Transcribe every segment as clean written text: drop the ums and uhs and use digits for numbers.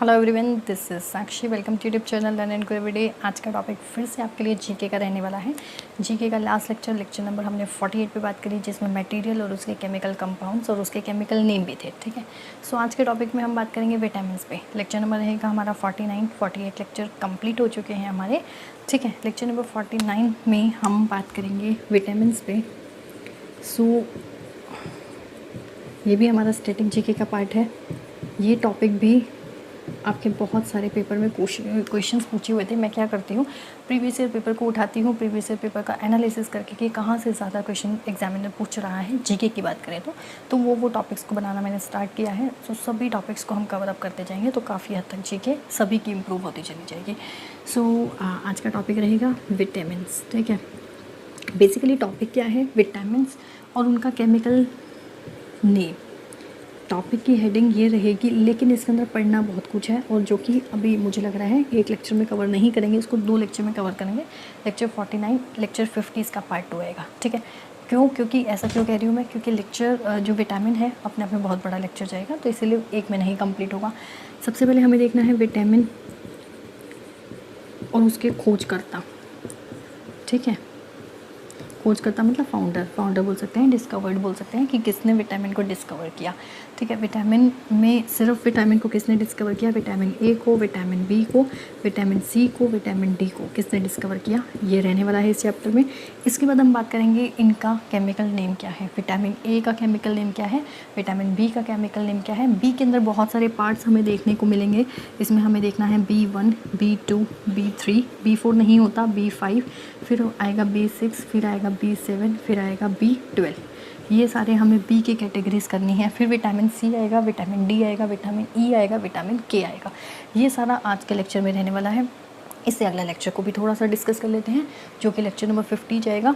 Hello everyone, this is Sakshi. Welcome to YouTube channel learn and grow everyday. आज का topic फिर से आपके लिए जीके का रहने वाला है। जीके का लास्ट लेक्चर नंबर हमने 48 पे बात करी, जिसमें मटेरियल और उसके केमिकल कंपाउंड्स और उसके केमिकल नेम भी थे। ठीक है, सो आज के टॉपिक में हम बात करेंगे विटामिन पे। लेक्चर नंबर रहेगा हमारा 49। 48 लेक्चर कंप्लीट हो चुके हैं हमारे। ठीक है, लेक्चर नंबर 49 में हम बात करेंगे विटामिन पे। सो ये भी हमारा स्टैटिक जीके का पार्ट है। ये टॉपिक भी आपके बहुत सारे पेपर में क्वेश्चंस पूछे हुए थे। मैं क्या करती हूँ, प्रीवियस ईयर पेपर को उठाती हूँ, प्रीवियस ईयर पेपर का एनालिसिस करके कि कहाँ से ज़्यादा क्वेश्चन एग्जामिनर पूछ रहा है जीके की बात करें तो वो टॉपिक्स को बनाना मैंने स्टार्ट किया है। तो सभी टॉपिक्स को हम कवर अप करते जाएंगे तो काफ़ी हद तक जीके सभी की इम्प्रूव होती चली जाएगी। सो आज का टॉपिक रहेगा विटामिन्स। ठीक है, बेसिकली टॉपिक क्या है, विटामिन्स और उनका केमिकल नेम। टॉपिक की हेडिंग ये रहेगी, लेकिन इसके अंदर पढ़ना बहुत कुछ है और जो कि अभी मुझे लग रहा है एक लेक्चर में कवर नहीं करेंगे, इसको 2 लेक्चर में कवर करेंगे। लेक्चर 49, लेक्चर 50 इसका पार्ट 2 आएगा। ठीक है, क्योंकि ऐसा क्यों कह रही हूँ मैं, क्योंकि लेक्चर जो विटामिन है अपने आप में बहुत बड़ा लेक्चर जाएगा, तो इसीलिए एक में नहीं कंप्लीट होगा। सबसे पहले हमें देखना है विटामिन और उसके खोजकर्ता। ठीक है, खोजकर्ता मतलब फाउंडर बोल सकते हैं, डिस्कवर्ड बोल सकते हैं कि किसने विटामिन को डिस्कवर किया। ठीक है, विटामिन में सिर्फ विटामिन को किसने डिस्कवर किया, विटामिन ए को, विटामिन बी को, विटामिन सी को, विटामिन डी को किसने डिस्कवर किया, ये रहने वाला है इस चैप्टर में। इसके बाद हम बात करेंगे इनका केमिकल नेम क्या है। विटामिन ए का केमिकल नेम क्या है, विटामिन बी का केमिकल नेम क्या है। बी के अंदर बहुत सारे पार्ट्स हमें देखने को मिलेंगे। इसमें हमें देखना है B1, B2, B3, B4 नहीं होता, B5, फिर आएगा B6, फिर आएगा B7, फिर आएगा B12। ये सारे हमें बी की कैटेगरीज करनी है। फिर विटामिन सी आएगा, विटामिन डी आएगा, विटामिन ई आएगा, विटामिन के आएगा। ये सारा आज के लेक्चर में रहने वाला है। इससे अगला लेक्चर को भी थोड़ा सा डिस्कस कर लेते हैं, जो कि लेक्चर नंबर 50 जाएगा।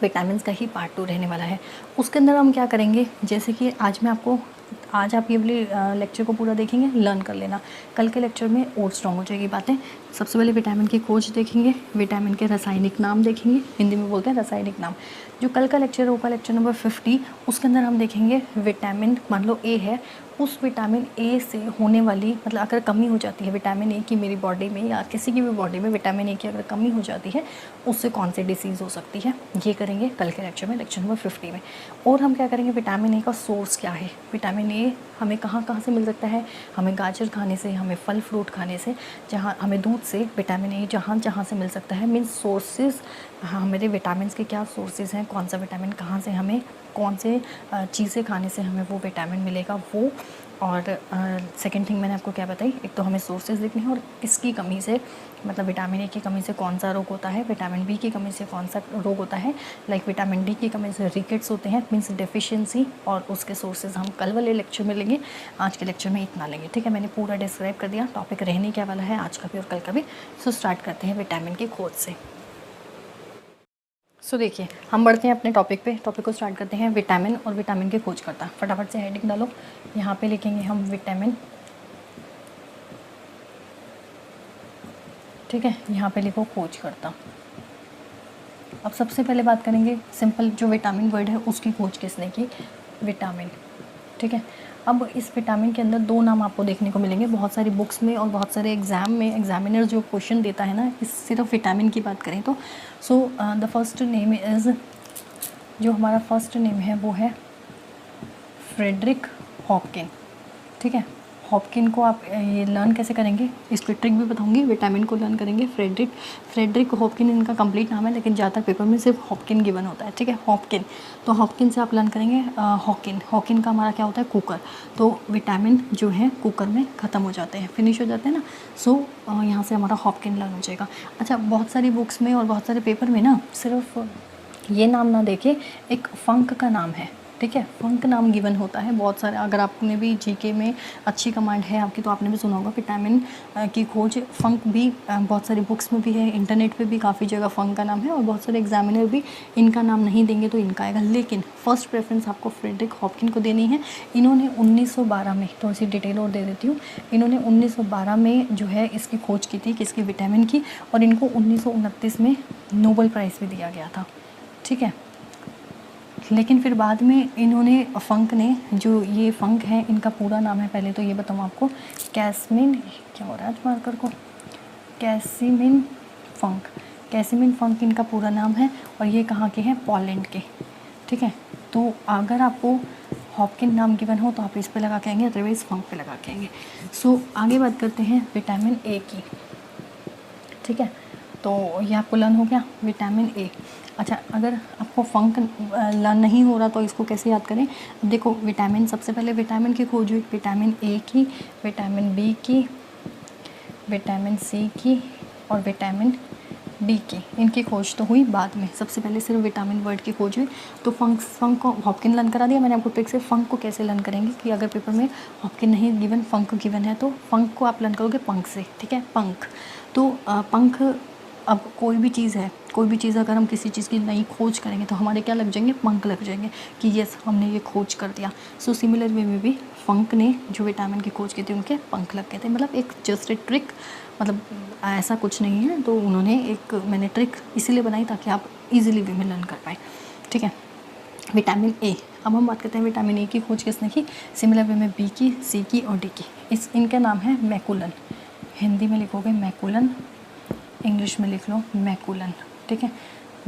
विटामिन का ही पार्ट 2 रहने वाला है। उसके अंदर हम क्या करेंगे, जैसे कि आज आप ये वाली लेक्चर को पूरा देखेंगे, लर्न कर लेना। कल के लेक्चर में और स्ट्रॉन्ग हो जाएगी बातें। सबसे पहले विटामिन की खोज देखेंगे, विटामिन के रासायनिक नाम देखेंगे, हिंदी में बोलते हैं रासायनिक नाम। जो कल का लेक्चर होगा लेक्चर नंबर 50, उसके अंदर हम देखेंगे विटामिन, मान लो ए है, उस विटामिन ए से होने वाली, मतलब अगर कमी हो जाती है विटामिन ए की मेरी बॉडी में या किसी की भी बॉडी में विटामिन ए की अगर कमी हो जाती है, उससे कौन सी डिसीज़ हो सकती है, ये करेंगे कल के लेक्चर में, लेक्चर नंबर 50 में। और हम क्या करेंगे, विटामिन ए का सोर्स क्या है, विटामिन ए हमें कहाँ कहाँ से मिल सकता है। हमें गाजर खाने से, हमें फल फ्रूट खाने से, जहाँ हमें दूध से विटामिन ए जहाँ जहाँ से मिल सकता है। मीन्स सोर्सेज, हाँ मेरे विटामिन के क्या सोर्सेज हैं, कौन सा विटामिन कहाँ से, हमें कौन से चीज़ें खाने से हमें वो विटामिन मिलेगा वो। और सेकंड थिंग मैंने आपको क्या बताई, एक तो हमें सोर्सेज देखने हैं और इसकी कमी से, मतलब विटामिन ए की कमी से कौन सा रोग होता है, विटामिन बी की कमी से कौन सा रोग होता है, लाइक विटामिन डी की कमी से रिकेट्स होते हैं, मीन्स डेफिशिएंसी, और उसके सोर्सेज हम कल वाले लेक्चर में लेंगे। आज के लेक्चर में इतना लेंगे। ठीक है, मैंने पूरा डिस्क्राइब कर दिया, टॉपिक रहने क्या वाला है आज का भी और कल का भी। सो स्टार्ट करते हैं विटामिन की खोज से। सो देखिए, हम बढ़ते हैं अपने टॉपिक को स्टार्ट करते हैं विटामिन और विटामिन के खोज करता। फटाफट से हेडिंग डालो, यहाँ पे लिखेंगे हम विटामिन। ठीक है, यहाँ पे लिखो खोज करता। अब सबसे पहले बात करेंगे सिंपल, जो विटामिन वर्ड है उसकी खोज किसने की, विटामिन। ठीक है, अब इस विटामिन के अंदर 2 नाम आपको देखने को मिलेंगे बहुत सारी बुक्स में और बहुत सारे एग्ज़ाम में। एग्जामिनर जो क्वेश्चन देता है ना, इस सिर्फ विटामिन की बात करें तो द फर्स्ट नेम इज़, जो हमारा फर्स्ट नेम है वो है फ्रेडरिक हॉपकिन। ठीक है, हॉपकिन को आप ये लर्न कैसे करेंगे, इसकी ट्रिक भी बताऊंगी। विटामिन को लर्न करेंगे, फ्रेडरिक हॉपकिन इनका कंप्लीट नाम है, लेकिन ज़्यादातर पेपर में सिर्फ हॉपकिन गिवन होता है। ठीक है, हॉपकिन, तो हॉपकिन से आप लर्न करेंगे हॉकिन का हमारा क्या होता है, कुकर। तो विटामिन जो है कुकर में ख़त्म हो जाते हैं, फिनिश हो जाते हैं ना। सो यहाँ से हमारा हॉपकिन लर्न हो जाएगा। अच्छा, बहुत सारी बुक्स में और बहुत सारे पेपर में ना सिर्फ ये नाम ना देके एक फंक का नाम है। ठीक है, फंक नाम गिवन होता है बहुत सारे। अगर आपने भी जीके में अच्छी कमांड है आपकी तो आपने भी सुना होगा विटामिन की खोज, फंक भी बहुत सारी बुक्स में भी है, इंटरनेट पे भी काफ़ी जगह फंक का नाम है, और बहुत सारे एग्जामिनर भी इनका नाम नहीं देंगे तो इनका आएगा। लेकिन फर्स्ट प्रेफरेंस आपको फ्रेडरिक हॉपकिन को देनी है। इन्होंने 1912 में, थोड़ी सी डिटेल और दे देती हूँ, इन्होंने 1912 में जो है इसकी खोज की थी, किसकी, विटामिन की, और इनको 1929 में नोबेल प्राइज़ भी दिया गया था। ठीक है, लेकिन फिर बाद में इन्होंने फंक ने, जो ये फंक है इनका पूरा नाम है, पहले तो ये बताऊँ आपको, कैसमिन, क्या हो रहा है आज मार्कर को, कैसिमिन फंक, कैसिमिन फंक इनका पूरा नाम है, और ये कहाँ के हैं, पोलैंड के, ठीक है। तो अगर आपको हॉपकिन नाम गिवन हो तो आप इस पे लगा के आएंगे, अदरवाइज फंक पे लगा के आएंगे। सो आगे बात करते हैं विटामिन ए की, ठीक है। तो ये आपको लर्न हो गया विटामिन ए। अच्छा, अगर आपको फंक लर्न नहीं हो रहा तो इसको कैसे याद करें। अब देखो, विटामिन, सबसे पहले विटामिन की खोज हुई, विटामिन ए की, विटामिन बी की, विटामिन सी की और विटामिन डी की, इनकी खोज तो हुई बाद में, सबसे पहले सिर्फ विटामिन वर्ड की खोज हुई। तो फंक को हॉपकिन लर्न करा दिया मैंने आपको ट्रिक से। फंक को कैसे लर्न करेंगे कि अगर पेपर में हॉपकिन नहीं गिवन, फंक गिवन है, तो फंक को आप लर्न करोगे पंख से, ठीक है, पंख। तो पंख, अब कोई भी चीज़ है, कोई भी चीज़ अगर हम किसी चीज़ की नई खोज करेंगे तो हमारे क्या लग जाएंगे, पंख लग जाएंगे कि यस हमने ये खोज कर दिया। सो सिमिलर वे में भी फंक ने जो विटामिन की खोज की थी उनके पंख लग गए थे। मतलब एक जस्ट ए ट्रिक, मतलब ऐसा कुछ नहीं है, तो उन्होंने एक, मैंने ट्रिक इसीलिए बनाई ताकि आप इजीली वे में लर्न कर पाएँ, ठीक है। विटामिन ए, अब हम बात करते हैं विटामिन ए की खोज किसने की, सिमिलर वे में बी की, सी की और डी की। इनका नाम है मैकुलन, हिंदी में लिखोगे मैकुलन, इंग्लिश में लिख लो मैकुलन, ठीक है।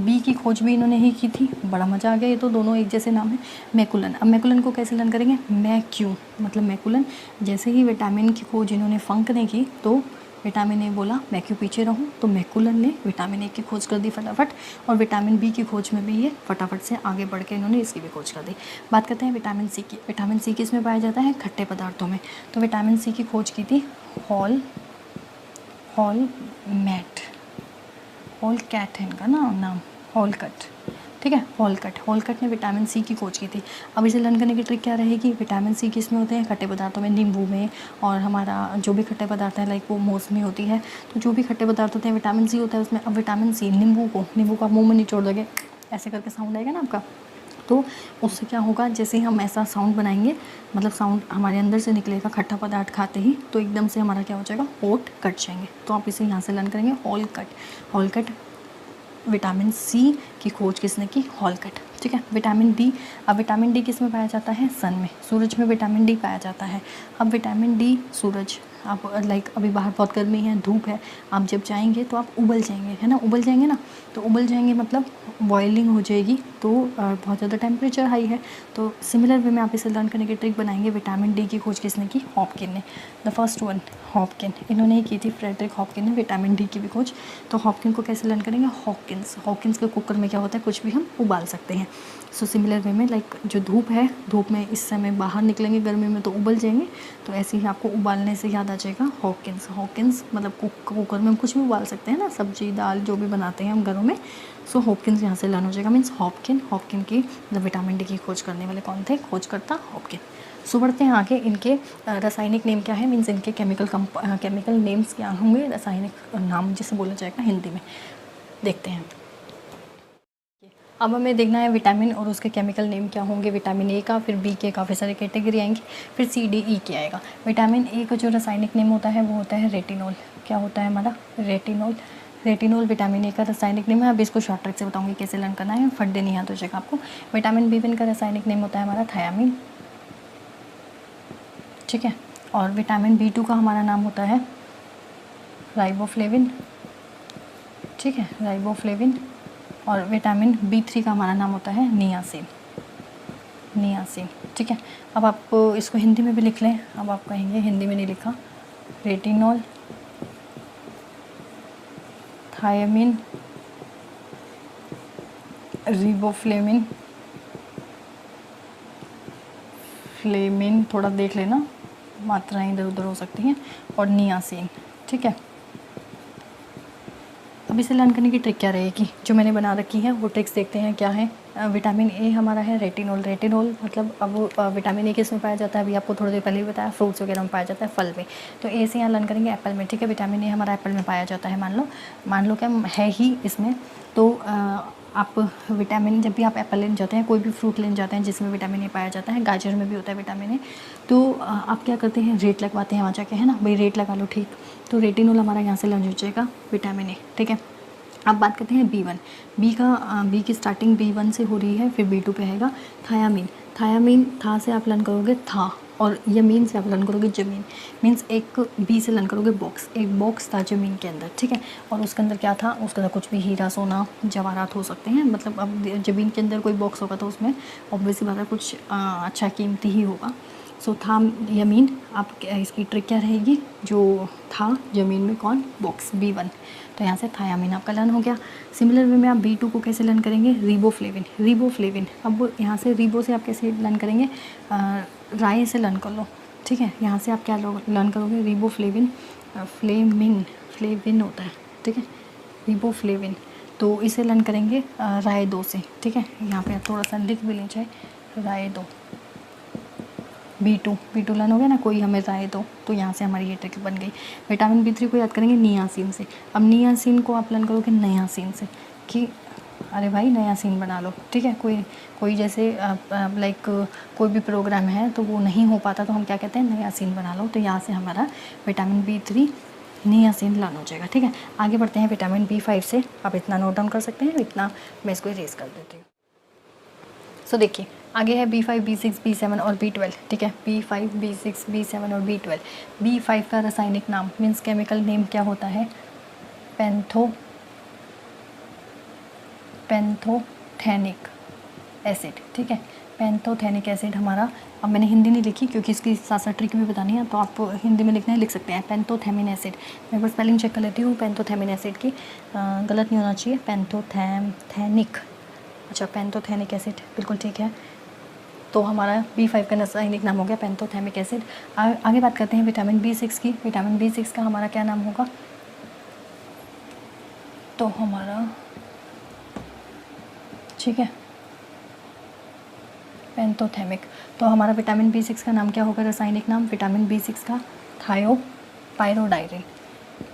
बी की खोज भी इन्होंने ही की थी, बड़ा मज़ा आ गया, ये तो दोनों एक जैसे नाम है, मैकुलन। अब मैकुलन को कैसे लर्न करेंगे, मैक्यू, मतलब मैकुलन। जैसे ही विटामिन की खोज इन्होंने फंक ने की तो विटामिन ए बोला मैक्यू पीछे रहूँ, तो मैकुलन ने विटामिन ए की खोज कर दी फटाफट, और विटामिन बी की खोज में भी ये फटाफट से आगे बढ़ के इन्होंने इसकी भी खोज कर दी। बात करते हैं विटामिन सी की। विटामिन सी किस में पाया जाता है, खट्टे पदार्थों में। तो विटामिन सी की खोज की थी हॉलकैट है इनका नाम, हॉलकट, ठीक है, हॉलकट ने विटामिन सी की खोज की थी। अब इसे लर्न करने की ट्रिक क्या रहेगी, विटामिन सी किस में होते हैं, खट्टे पदार्थों में, नींबू में, और हमारा जो भी खट्टे पदार्थ है लाइक वो मौसमी होती है, तो जो भी खट्टे पदार्थ होते हैं विटामिन सी होता है उसमें। अब विटामिन सी, नींबू को आप मुँह में निचोड़ दोगे, ऐसे करके साउंड आएगा ना आपका, तो उससे क्या होगा, जैसे ही हम ऐसा साउंड बनाएंगे, मतलब साउंड हमारे अंदर से निकलेगा खट्टा पदार्थ खाते ही, तो एकदम से हमारा क्या हो जाएगा, होंठ कट जाएंगे। तो आप इसे यहाँ से लर्न करेंगे, हॉलकट, विटामिन सी की खोज किसने की, हॉलकट, ठीक है। विटामिन डी, अब विटामिन डी किस में पाया जाता है, सन में, सूरज में विटामिन डी पाया जाता है। अब विटामिन डी, सूरज, आप लाइक अभी बाहर बहुत गर्मी है, धूप है, आप जब जाएंगे तो आप उबल जाएंगे, है ना, उबल जाएंगे ना, तो उबल जाएंगे मतलब बॉइलिंग हो जाएगी, तो बहुत ज़्यादा टेम्परेचर हाई है। तो सिमिलर वे में आप इसे लर्न करने की ट्रिक बनाएंगे। विटामिन डी की खोज किसने की, हॉपकिन ने, द फर्स्ट वन हॉपकिन, इन्होंने ही की थी, फ्रेडरिक हॉपकिन ने विटामिन डी की भी खोज। तो हॉपकिन को कैसे लर्न करेंगे, हॉकिंस के कुकर में क्या होता है, कुछ भी हम उबाल सकते हैं। सो सिमिलर वे में लाइक जो धूप है, धूप में इस समय बाहर निकलेंगे गर्मी में तो उबल जाएंगे, तो ऐसे ही आपको उबालने से याद आ जाएगा हॉकिंस मतलब कुकर में हम कुछ भी उबाल सकते हैं ना, सब्जी दाल जो भी बनाते हैं हम घरों में। सो हॉपकिंस यहाँ से लर्न हो जाएगा, मीन्स हॉपकिन की मतलब विटामिन डी की खोज करने वाले कौन थे, खोजकर्ता हॉपकिन। सो बढ़ते हैं आगे, इनके रासायनिक नेम क्या है, मीन्स इनके केमिकल नेम्स क्या होंगे, रासायनिक नाम जिसे बोला जाएगा हिंदी में, देखते हैं। अब हमें देखना है विटामिन और उसके केमिकल नेम क्या होंगे। विटामिन ए का, फिर बी के काफ़ी सारे कैटेगरी आएंगे, फिर सी डी ई के आएगा। विटामिन ए का जो रासायनिक नेम होता है वो होता है रेटिनॉल। क्या होता है हमारा, रेटिनॉल विटामिन ए का रासायनिक नेम है। अब इसको शॉर्ट ट्रिक से बताऊंगी कैसे लर्न करना है, फट नहीं याद हो जाएगा आपको। विटामिन बी1 का रासायनिक नेम होता है हमारा थायामीन, ठीक है। और विटामिन बी2 का हमारा नाम होता है राइबोफ्लेविन, ठीक है, राइबोफ्लेविन। और विटामिन बी3 का हमारा नाम होता है नियासिन, ठीक है। अब आप इसको हिंदी में भी लिख लें, अब आप कहेंगे हिंदी में नहीं लिखा, रेटिनॉल, थायामीन, रिबोफ्लेविन, थोड़ा देख लेना, मात्राएं इधर उधर हो सकती हैं, और नियासिन, ठीक है। अब इसे लर्न करने की ट्रिक क्या रहेगी, जो मैंने बना रखी है वो ट्रिक्स देखते हैं क्या है। विटामिन ए हमारा है रेटिनॉल मतलब अब विटामिन ए किस में पाया जाता है, अभी आपको थोड़ी देर पहले ही बताया, फ्रूट्स वगैरह में पाया जाता है, फल में। तो ए से यहाँ लर्न करेंगे एप्पल में, ठीक है। विटामिन ए हमारा एप्पल में पाया जाता है, मान लो क्या है ही इसमें। तो आप विटामिन, जब भी आप एप्पल लेने जाते हैं, कोई भी फ्रूट लेने जाते हैं जिसमें विटामिन ए पाया जाता है, गाजर में भी होता है विटामिन ए, तो आप क्या करते हैं, रेट लगवाते हैं वहाँ जाके, है ना भाई, रेट लगा लो, ठीक। तो रेटिनॉल हमारा यहाँ से लर्न हो जाएगा विटामिन ए, ठीक है। अब बात करते हैं B1। बी की स्टार्टिंग B1 से हो रही है, फिर B2 पे आएगा थायामीन। थायामीन था से आप लर्न करोगे था, और यमीन से आप लर्न करोगे जमीन। मीन्स एक बी से लर्न करोगे बॉक्स, एक बॉक्स था ज़मीन के अंदर, ठीक है। और उसके अंदर क्या था, उसके अंदर कुछ भी हीरा सोना जवाहरात हो सकते हैं, मतलब अब ज़मीन के अंदर कोई बॉक्स होगा तो उसमें ऑब्वियसली बात है कुछ अच्छा कीमती ही होगा। सो था यमीन। आप इसकी ट्रिक क्या रहेगी, जो था ज़मीन में कौन, बॉक्स B1, तो यहाँ से थायामीन आपका लर्न हो गया। सिमिलर वे में आप B2 को कैसे लर्न करेंगे, रिबोफ्लेविन। रिबोफ्लेविन, अब यहाँ से रिबो से आप कैसे लर्न करेंगे, राय से लर्न कर लो, ठीक है। यहाँ से आप क्या लर्न करोगे, रिबोफ्लेविन, फ्लेविन होता है, ठीक है, रिबोफ्लेविन। तो इसे लर्न करेंगे राय 2 से, ठीक है। यहाँ पे आप थोड़ा सा लिख भी लें चाहे, राय 2, B2 लर्न हो गया ना, कोई हमें राय दो, तो यहाँ से हमारी ये ट्रिक बन गई। विटामिन B3 को याद करेंगे नियासिन से। अब नियासिन को आप लर्न करोगे नयासिन से, कि अरे भाई नयासिन बना लो, ठीक है। कोई जैसे लाइक कोई भी प्रोग्राम है तो वो नहीं हो पाता, तो हम क्या कहते हैं, नयासिन बना लो। तो यहाँ से हमारा विटामिन B3 नियासिन लर्न हो जाएगा, ठीक है। आगे बढ़ते हैं विटामिन B5 से। आप इतना नोट डाउन कर सकते हैं, इतना मैं इसको इरेज कर देती हूँ। सो देखिए, आगे है B5, B6, B7 और B12, ठीक है। B5, B6, B7 और B12। B5 का रासायनिक नाम मीन्स केमिकल नेम क्या होता है, पेंथोथेनिक एसिड, ठीक है। पेंथोथेनिक एसिड हमारा, अब मैंने हिंदी नहीं लिखी क्योंकि इसकी साथ साथ ट्रिक भी बतानी है, तो आप हिंदी में लिखना है, लिख सकते हैं पेंथोथेमिन एसिड। मैं एक बार स्पेलिंग चेक कर लेती हूँ पेंथोथेमिन एसिड की, गलत नहीं होना चाहिए, पेंथोथेनिक, अच्छा पेंथोथेनिक एसिड, बिल्कुल ठीक है। तो हमारा B5 का रासायनिक नाम हो गया पेंथोथेमिक एसिड। आगे बात करते हैं विटामिन B6 की। विटामिन B6 का हमारा क्या नाम होगा, तो हमारा, ठीक है, पेंथोथेमिक। तो हमारा विटामिन B6 का नाम क्या होगा, रासायनिक नाम विटामिन B6 का थायोपायरोडायरिन।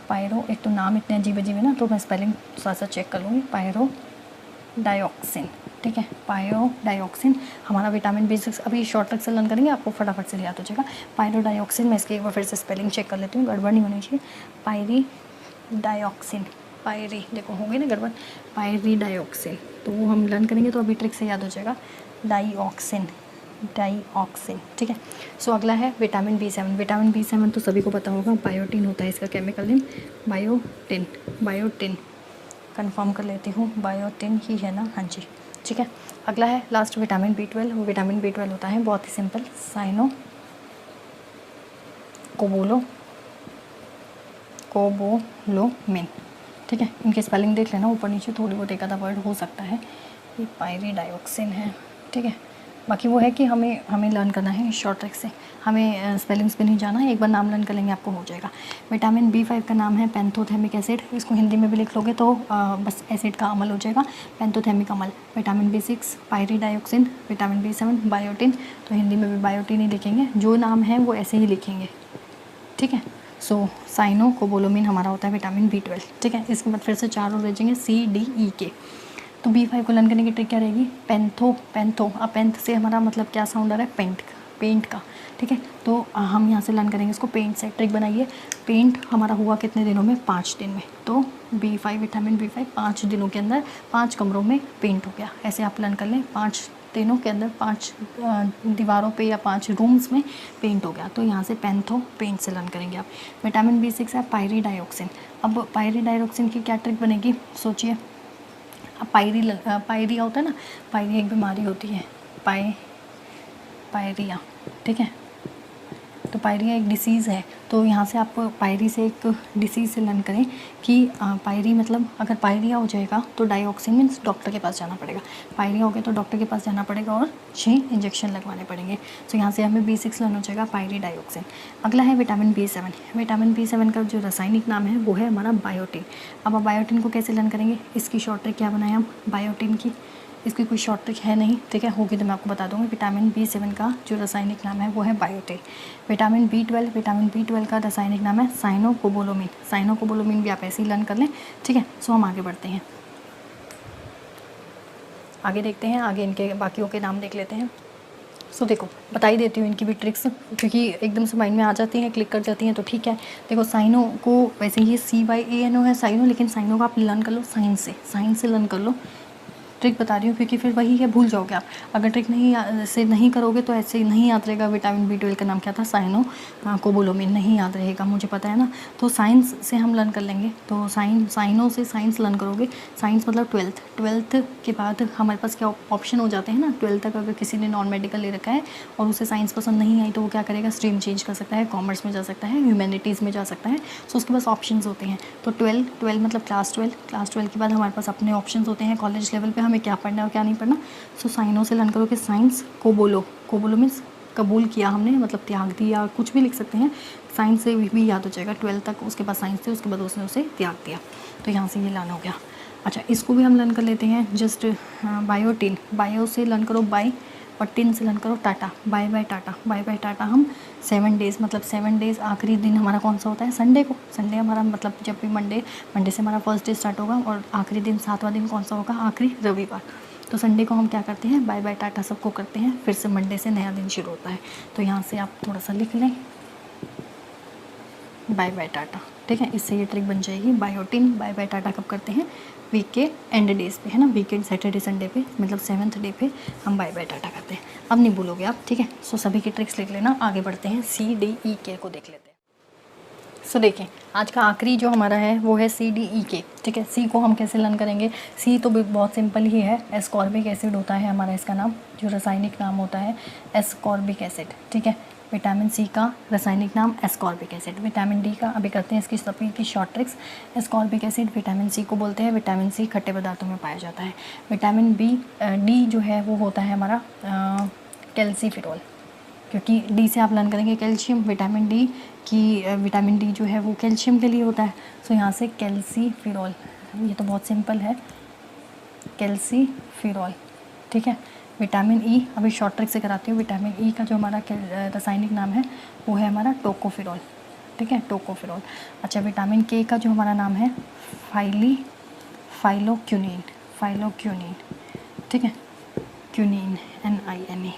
पायरो, एक तो नाम इतने अजीब अजीब है ना, तो मैं स्पेलिंग थोड़ा सा चेक कर लूँगी, पायरोडायोक्सिन, ठीक है, पायरोडायोक्सिन हमारा विटामिन B6। अभी शॉर्ट ट्रिक से लर्न करेंगे, आपको फटाफट से याद हो जाएगा। पायरोडायोक्सिन, मैं इसकी एक बार फिर से स्पेलिंग चेक कर लेती हूँ, गड़बड़ नहीं होनी चाहिए। पायरीडायोक्सिन, पायरी देखो हो गई ना गड़बड़, पायरीडायोक्सिन, तो वो हम लर्न करेंगे तो अभी ट्रिक से याद हो जाएगा, डाईऑक्सिन, ठीक है। सो अगला है विटामिन B7। विटामिन B7 तो सभी को पता होगा, बायोटिन होता है इसका केमिकल नेम, बायोटिन कंफर्म कर लेती हूँ, बायोटिन ही है ना, हाँ जी, ठीक है। अगला है लास्ट विटामिन B12। वो विटामिन B12 होता है बहुत ही सिंपल, साइनो कोबोलोमिन, ठीक है। इनकी स्पेलिंग देख लेना, ऊपर नीचे थोड़ी बहुत एक आधा वर्ड हो सकता है। ये पायरीडायोक्सिन है, ठीक है। बाकी वो है कि हमें लर्न करना है शॉर्ट ट्रिक से, हमें स्पेलिंग्स पे नहीं जाना है, एक बार नाम लर्न कर लेंगे आपको हो जाएगा। विटामिन B5 का नाम है पेंथोथेमिक एसिड, इसको हिंदी में भी लिख लोगे तो बस एसिड का अमल हो जाएगा, पेंथोथेमिक अमल। Vitamin B6 pyridoxine, vitamin B7 biotin, तो हिंदी में भी बायोटिन ही लिखेंगे, जो नाम है वो ऐसे ही लिखेंगे, ठीक है। सो साइनो कोबोलोमिन हमारा होता है विटामिन B12, ठीक है। इसके बाद फिर से 4 और भेजेंगे C, D, E, K। तो B5 को लर्न करने की ट्रिक क्या रहेगी, पेंथो। अब पेंथ से हमारा मतलब क्या साउंड आ रहा है, पेंट का, ठीक है। तो हम यहाँ से लर्न करेंगे इसको पेंट से। ट्रिक बनाइए, पेंट हमारा हुआ कितने दिनों में, 5 दिन में। तो B5 विटामिन B5 5 दिनों के अंदर 5 कमरों में पेंट हो गया, ऐसे आप लर्न कर लें, 5 दिनों के अंदर 5 दीवारों पे या 5 रूम्स में पेंट हो गया। तो यहाँ से पेंट से लर्न करेंगे आप। विटामिन B6 है पायरीडायोक्सिन। अब पायरीडायोक्सिन की क्या ट्रिक बनेगी, सोचिए। अब पायरिया होता है ना, पायरिया एक बीमारी होती है, पायरिया, ठीक है। तो पायरिया एक डिसीज़ है, तो यहाँ से आप पायरी से एक डिसीज़ से लर्न करें कि पायरी मतलब अगर पायरिया हो जाएगा तो डाइऑक्सिन मीन्स डॉक्टर के पास जाना पड़ेगा, पायरिया हो गया तो डॉक्टर के पास जाना पड़ेगा और 6 इंजेक्शन लगवाने पड़ेंगे। तो यहाँ से हमें B6 लर्न हो जाएगा, पायरी डाइऑक्सिन। अगला है विटामिन B7। विटामिन B7 का जो रासायनिक नाम है वो है हमारा बायोटिन। अब आप बायोटिन को कैसे लर्न करेंगे, इसकी शॉर्ट ट्रिक क्या बनाएं हम बायोटिन की, इसकी कोई शॉर्ट ट्रिक है नहीं, ठीक है, होगी तो मैं आपको बता दूँगी। विटामिन B7 का जो रासायनिक नाम है वो है बायोटिन। विटामिन B12 का रासायनिक नाम है साइनोकोबोलोमिन भी आप ऐसे ही लर्न कर लें, ठीक है। सो हम आगे बढ़ते हैं, आगे देखते हैं, आगे इनके बाकियों के नाम देख लेते हैं। सो देखो बता ही देती हूँ इनकी भी ट्रिक्स, क्योंकि एकदम से माइंड में आ जाती हैं, क्लिक कर जाती हैं, तो ठीक है। देखो साइनो को वैसे ये CYANO है साइनो, लेकिन साइनो का आप लर्न कर लो साइंस से लर्न कर लो। ट्रिक बता रही हूँ क्योंकि फिर वही है, भूल जाओगे आप। अगर ट्रिक से नहीं करोगे तो ऐसे नहीं याद रहेगा। विटामिन B12 का नाम क्या था, साइनो कोबोलोमिन, नहीं याद रहेगा, मुझे पता है ना। तो साइंस से हम लर्न कर लेंगे, तो साइनो से साइंस लर्न करोगे। साइंस मतलब ट्वेल्थ के बाद हमारे पास क्या ऑप्शन हो जाते हैं ना। 12th तक अगर किसी ने नॉन मेडिकल ले रखा है और उसे साइंस पसंद नहीं आई, तो वो क्या करेगा, स्ट्रीम चेंज कर सकता है, कॉमर्स में जा सकता है, ह्यूमैनिटीज़ में जा सकता है। सो उसके पास ऑप्शंस होते हैं। तो 12 मतलब क्लास 12 के बाद हमारे पास अपने ऑप्शंस होते हैं कॉलेज लेवल पे, हमें क्या पढ़ना है और क्या नहीं पढ़ना। सो साइनो से लर्न करो कि साइंस कोबोलो मीन्स कबूल किया हमने, मतलब त्याग दिया, कुछ भी लिख सकते हैं। साइंस से भी याद हो जाएगा, 12 तक उसके बाद साइंस थे, उसके बाद उसने उसे त्याग दिया। तो यहाँ से ये लर्न हो गया। अच्छा, इसको भी हम लर्न कर लेते हैं। जस्ट बायोटिन, बायो से लर्न करो बाय, और टिन से लर्न करो टाटा, बाय बाय टाटा। हम 7 डेज़ मतलब 7 डेज़, आखिरी दिन हमारा कौन सा होता है, संडे को। संडे हमारा मतलब जब भी मंडे से हमारा फर्स्ट डे स्टार्ट होगा, और आखिरी दिन 7वां दिन कौन सा होगा, आखिरी रविवार। तो संडे को हम क्या करते हैं, बाय बाय टाटा सबको करते हैं, फिर से मंडे से नया दिन शुरू होता है। तो यहाँ से आप थोड़ा सा लिख लें, बाय बाय टाटा, ठीक है। इससे ये ट्रिक बन जाएगी। बायोटिन बाय बाय टाटा कब करते हैं, वीक के एंड डेज पे, है ना, वीकेंड सैटरडे संडे पे, मतलब 7th डे पे हम बाय बाय टाटा करते हैं। अब नहीं भूलोगे आप, ठीक है। सो सभी की ट्रिक्स लिख लेना। आगे बढ़ते हैं, CDEK को देख लेते हैं। सो देखें, आज का आखिरी जो हमारा है वो है CDEK, ठीक है। सी को हम कैसे लर्न करेंगे, सी तो बहुत सिंपल ही है, एस्कॉर्बिक एसिड होता है हमारा इसका नाम, जो रासायनिक नाम होता है एस्कॉर्बिक एसिड, ठीक है। विटामिन सी का रासायनिक नाम एस्कॉर्बिक एसिड। विटामिन डी का अभी करते हैं इसकी सभी की short tricks. Ascorbic acid vitamin C को बोलते हैं। विटामिन सी खट्टे पदार्थों में पाया जाता है। विटामिन डी जो है वो होता है हमारा कैल्सीफिरोल, क्योंकि डी से आप लर्न करेंगे कैल्शियम। विटामिन डी जो है वो कैल्शियम के लिए होता है। सो यहाँ से कैल्सीफिरोल, ये तो बहुत सिंपल है, कैल्सीफिरोल, ठीक है। विटामिन ई अभी शॉर्ट ट्रिक से कराती हूँ। विटामिन ई का जो हमारा रासायनिक नाम है वो है हमारा टोकोफिरोल, ठीक है, टोकोफिरोल। अच्छा, विटामिन के का जो हमारा नाम है फाइलोक्यूनिन, ठीक है, क्यूनिन NINE,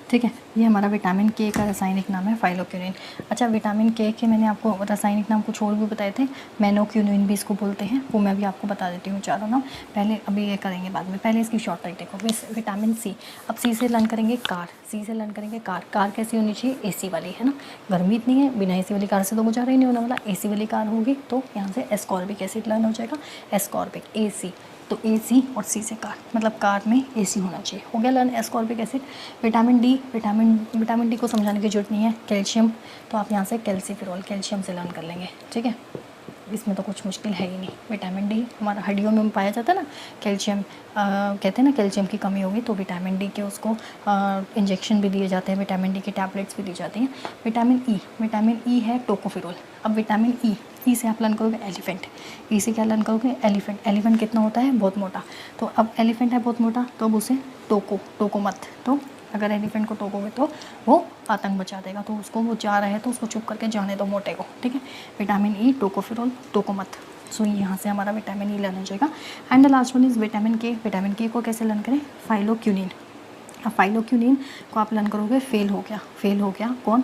ठीक है। ये हमारा विटामिन के का रासायनिक नाम है फाइलोक्यूनिन। अच्छा, विटामिन के मैंने आपको रासायनिक नाम कुछ और भी बताए थे, मेनोक्यूनिन भी इसको बोलते हैं, वो मैं भी आपको बता देती हूँ चारों नाम। पहले अभी ये करेंगे बाद में, पहले इसकी शॉर्ट ट्रिक देखो। विटामिन सी, अब सी से लर्न करेंगे कार कैसी होनी चाहिए, AC वाली, है ना। गर्मी इतनी है, बिना AC वाली कार से तो गुजारा ही नहीं होने वाला, AC वाली कार होगी। तो यहाँ से एस्कॉर्बिक एसिड लर्न हो जाएगा, एस्कॉर्बिक AC, तो AC और C से कार, मतलब कार में AC होना चाहिए, हो गया learn ascorbic acid. Vitamin D को समझाने की जरूरत नहीं है, कैल्शियम, तो आप यहाँ से कैल्सीफिरोल, कैल्शियम से लर्न कर लेंगे, ठीक है। इसमें तो कुछ मुश्किल है ही नहीं। विटामिन डी हमारा हड्डियों में पाया जाता है ना, कैल्शियम, कहते हैं ना कैल्शियम की कमी होगी तो विटामिन डी के उसको इंजेक्शन भी दिए जाते हैं, विटामिन डी की टैबलेट्स भी दी जाती हैं। विटामिन ई है टोकोफिरोल। अब विटामिन ई से आप लर्न करोगे एलिफेंट, ई से क्या लर्न करोगे, एलिफेंट कितना होता है, बहुत मोटा। तो अब एलिफेंट है बहुत मोटा, तो अब उसे टोको मत, तो अगर एलिफेंट को टोकोगे तो वो आतंक मचा देगा, तो उसको, वो जा रहा है तो उसको चुप करके जाने दो मोटे को, ठीक है। विटामिन ई, टोकोफिरोल, टोको मत। सो यहाँ से हमारा विटामिन ई लर्न हो जाएगा। And the last one is vitamin के को कैसे लर्न करें, फाइलोक्यूनिन। अब फाइलोक्यूनिन को आप लर्न करोगे, फेल हो गया कौन,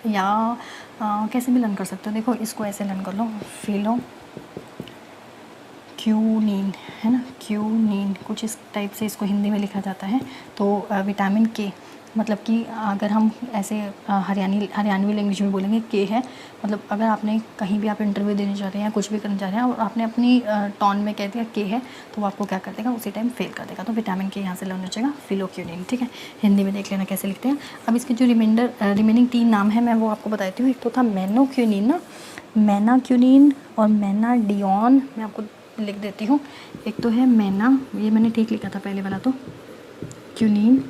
या कैसे भी लर्न कर सकते हो। देखो इसको ऐसे लर्न कर लो, क्यूनिन, है ना, क्यूनिन, कुछ इस टाइप से इसको हिंदी में लिखा जाता है। तो विटामिन के मतलब कि अगर हम ऐसे हरियाणवी लैंग्वेज में बोलेंगे, के है मतलब अगर आपने कहीं भी आप इंटरव्यू देने जा रहे हैं या कुछ भी करने जा रहे हैं और आपने अपनी टोन में कह दिया के है, तो वो आपको क्या कर देगा, उसी टाइम फेल कर देगा। तो विटामिन के यहाँ से लर्न हो जाएगा, फिलोक्यूनिन, ठीक है। हिंदी में देख लेना कैसे लिखते हैं। अब इसके जो रिमेनिंग 3 नाम है मैं वो आपको बताती हूँ। एक तो था मैनाक्यूनिन और मैनाडियोन, मैं आपको लिख देती हूँ। एक तो है मैना, ये मैंने ठीक लिखा था पहले वाला, तो क्यूनिन,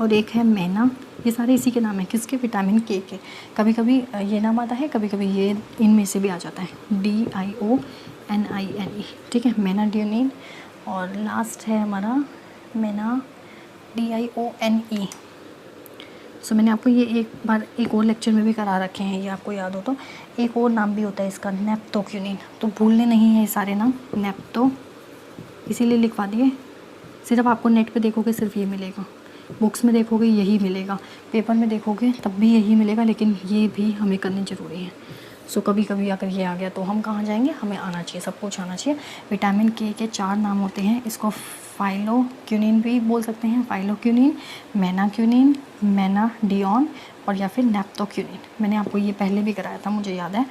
और एक है मैना। ये सारे इसी के नाम है, किसके, विटामिन के। कभी कभी ये नाम आता है, कभी कभी ये इनमें से भी आ जाता है, DIONINE, ठीक है, मैनाडियोनिन। और लास्ट है हमारा मैना, DIONE। सो मैंने आपको ये एक बार एक और लेक्चर में भी करा रखे हैं, ये आपको याद हो तो। एक और नाम भी होता है इसका, नेप्टोक्यूनिन, तो भूलने नहीं है ये सारे नाम, नेप्टो, इसीलिए लिखवा दिए सिर्फ आपको नेट पे देखोगे सिर्फ ये मिलेगा, बुक्स में देखोगे यही मिलेगा, पेपर में देखोगे तब भी यही मिलेगा, लेकिन ये भी हमें करनी ज़रूरी है। सो कभी कभी अगर ये आ गया तो हम कहाँ जाएंगे, हमें आना चाहिए, सब कुछ आना चाहिए। विटामिन के 4 नाम होते हैं, इसको फाइलोक्यूनिन भी बोल सकते हैं, फाइलोक्यूनिन, मैनाक्यूनिन, मैनाडियोन और या फिर नेप्टोक्यूनिन। मैंने आपको ये पहले भी कराया था, मुझे याद है,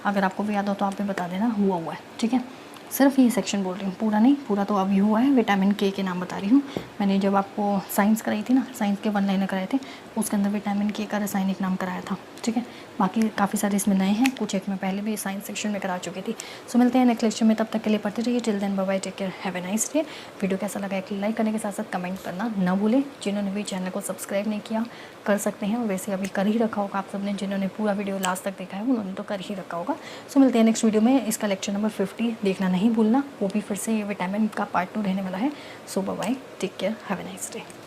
अगर आपको भी याद हो तो आप भी बता देना, हुआ है, ठीक है। सिर्फ ये सेक्शन बोल रही हूँ, पूरा नहीं, पूरा तो अभी हुआ है। विटामिन के नाम बता रही हूँ। मैंने जब आपको साइंस कराई थी ना, साइंस के 1 लाइनर कराए थे, उसके अंदर विटामिन के का रासायनिक नाम कराया था, ठीक है। बाकी काफ़ी सारे इसमें नए हैं, कुछ एक मैं पहले भी साइंस सेक्शन में करा चुकी थी। सो मिलते हैं नेक्स्ट लेक्चर में, तब तक के लिए पढ़ते रहिए। Till then bye bye, take care, have a nice day. Video कैसा लगा एक लाइक करने के साथ साथ कमेंट करना ना भूलें। जिन्होंने भी चैनल को सब्सक्राइब नहीं किया कर सकते हैं, वैसे अभी कर ही रखा होगा आप सबने, जिन्होंने पूरा वीडियो लास्ट तक देखा है उन्होंने तो कर ही रखा होगा। सो मिलते हैं नेक्स्ट वीडियो में। इसका लेक्चर नंबर 50 देखना नहीं भूलना, वो भी फिर से ये विटामिन का पार्ट 2 रहने वाला है। So bye bye, take care, have a nice day.